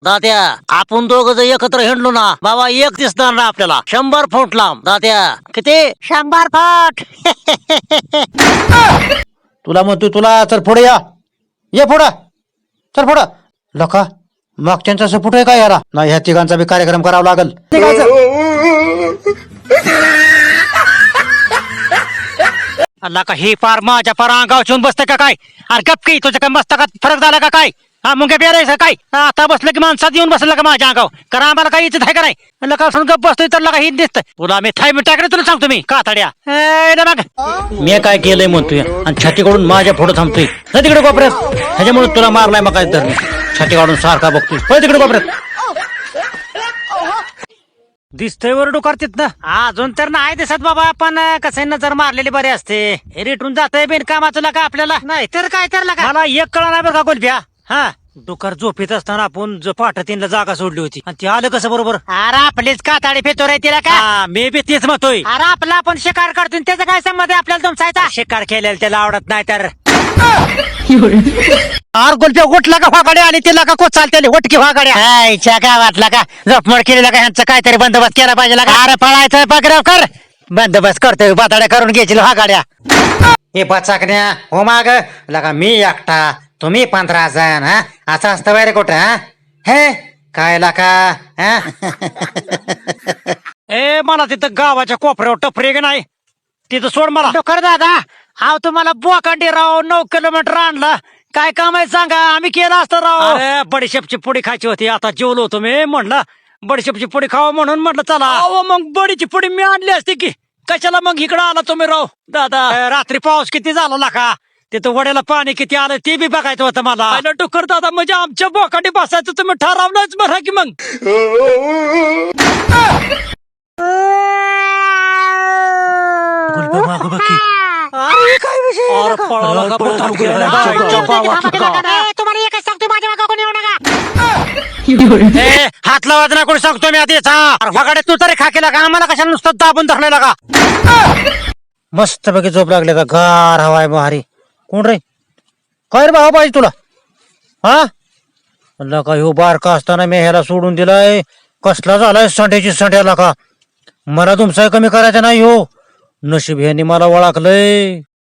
तात्या आपण दोघं जर एकत्र हिंडलो ना बाबा एक दिसणार ना आपल्याला 100 फूट लांब. तात्या किती 100 फूट. तुला म्हणतो तुला चल पुढे ये पुढं चल पुढं लका मागच्यांचा सपोर्ट आहे का याला नाही ह्या तिघांचा बी कार्यक्रम करावा लागल. अल्ला का ही पार माझ्या पार अंगावर येऊन बसते का काय? अरे गप की तुझ्या काय मस्तकात फरक झाला का काय? हा मुंगे पेरायचं काय? आता बसलं की माणसात येऊन बसलं का माझ्या अंगावर? कारण आम्हाला काही इच्छा आहे का नाही? लका गप बसतोय तर लका ही दिसत तुला मी थाय टाकले तुला सांगतो मी कातड्या मग मी काय केलंय म्हणतोय आणि छातीकडून माझ्या पुढे थांबतोय जा तिकडे कोपऱ्यात ह्याच्यामुळे तुला मारलाय मग काय तर छाती काढून सारखा बघतोय पळ तिकडे कोपऱ्यात. दिसतोय वरडू करतेत ना अजून तर नाही दिसत बाबा पण कसं नजर मारलेली बरी असते रेटून जातंय बिनकामा तुला का आपल्याला नाही तर काय तर मला एक कळा नाही बरं का गोलप्या. हा डुकर झोपेत असताना आपण जो पाठतीनला जागा सोडली होती आणि ते आलं कसं बरोबर? अरे आपलीच काताडी फेतोर आहे तिला का मी बी तेच म्हणतोय. अरे आपला आपण शिकार करतोय त्याचा काय संबंध आहे आपल्याला तुमचा? शिकार केलेला त्याला आवडत नाही तर आर गोलप्या उठला का फागाड्या आणि तिला का कोच चालते वटकी फागाड्या आईच्या गावातला का झोपमोड केलेला का ह्यांचा काहीतरी बंदोबस्त केला पाहिजे का? अरे पळायचं बघराव कर बंदोबस्त करतोय बाताड्या करून घ्यायची फागाड्या. हे बचाकण्या हो माग लगा मी एकटा तुम्ही 15 जण हा असं असतं बाहेर कुठं हा हे काय लाका ए मला तिथं गावाच्या कोपऱ्यावर टपरे का नाही तिथं सोड मला. डोकर दादा हा तुम्हाला बोकांडी राव 9 किलोमीटर आणला काय काम आहे सांगा आम्ही केलं असतं राव. अरे बडीशेपची पुडी खायची होती आता जेवलो होतो मी म्हणलं बडीशेपची पुडी खावा म्हणून म्हटलं चला मग बडीची पुडी मी आणली असती की कशाला मग इकडं आला तुम्ही राव. दादा रात्री पाऊस किती झाला लाका तिथं वड्याला पाणी किती आलं ते बी बघायचं होतं मला. डुकर दादा म्हणजे आमच्या बोकांडी बसायचं तुम्ही ठरवलंच बरं की मग. काय विषय तुम्हाला एकच सांगतो माझ्या मागा कोणी येऊ नका. हात लावायचं ना कोणी सांगतो मी आधीच. फगाडे तू तरी खा केला का आम्हाला कशाला नुसतं दाबून धरलेला का? मस्त पैकी झोप लागले का गार हवाय भारी. कोण रे काय रे भावा पाहिजे तुला हा म्हणलं का ह्यो बारका असताना मी ह्याला सोडून दिलाय कसला झालाय संड्याची संड्याला का मला तुमचा कमी करायचा नाही हो नशीब ह्यानी मला ओळखलंय